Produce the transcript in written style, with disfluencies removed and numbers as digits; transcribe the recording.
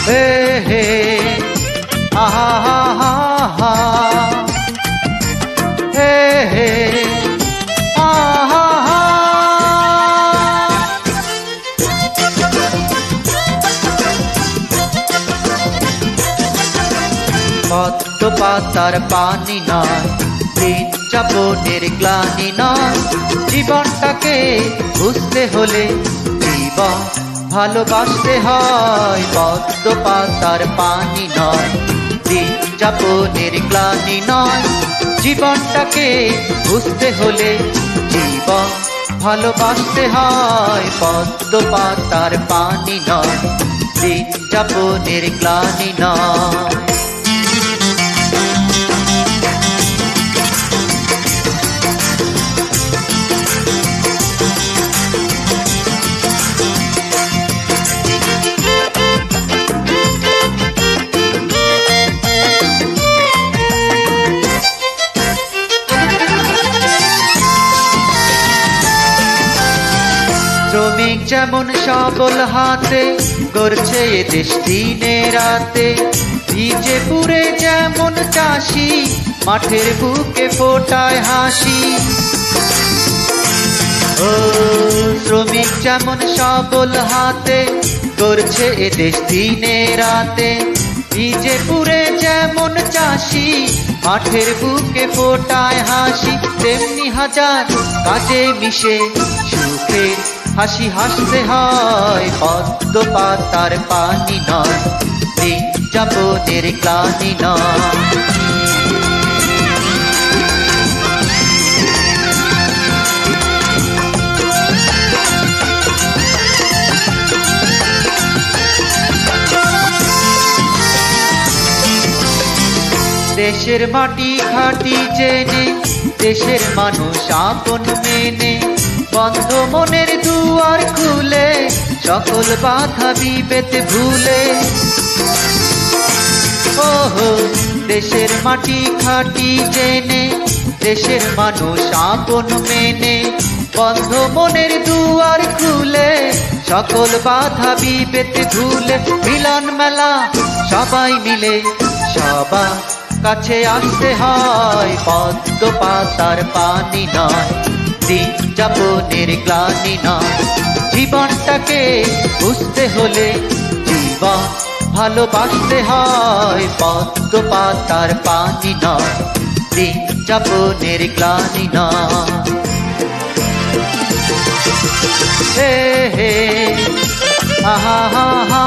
হে হে আহা হা হা হা হে হে আহা হা। পদ্ম পাতার পানি নয়, দিন যাপনের গ্লানি নয়, জীবনটাকে বুঝতে হলে জীবন ভালোবাসতে হয়। পদ্ম পাতার পানি নয়, দিন যাপনের গ্লানি নয়, জীবনটাকে বুঝতে হলে জীবন ভালোবাসতে হয়। পদ্ম পাতার পানি নয়, দিন যাপনের গ্লানি নয়। শ্রমিক যেমন সবল হাতে গড়ছে এ দেশ দিনে রাতে, ভিজে পুড়ে যেমন চাষি মাঠের বুকে ফোটায় হাসি। ও শ্রমিক যেমন সবল হাতে গড়ছে এ দেশ দিনে রাতে, ভিজে পুড়ে যেমন চাষি মাঠের বুকে ফোটায় হাসি, তেমনি হাজার কাজে মিশে সুখের হাসি হাসতে হয়। পদ্ম পাতার পানি নয়, দিন যাপনের গ্লানি নয়। দেশের মাটি খাটি জেনে, দেশের মানুষ আপন মেনে, বন্ধ মনের দুয়ার খুলে, সকল বাধা বিভেদ ভুলে। ওহো দেশের মাটি খাটি জেনে, দেশের মানুষ আপন মেনে, বন্ধ মনের দুয়ার খুলে, সকল বাধা বিভেদ ভুলে। মিলন মেলা সবাই মিলে সবার কাছে আসতে হয়। পদ্ম পাতার পানি নয়, দিন যাপনের গ্লানি নয়, জীবনটাকে বুঝতে হলে জীবন ভালোবাসতে হয়। পদ্ম পাতার পানি নয়, দিন যাপনের গ্লানি নয়। হে হে আহা হা হা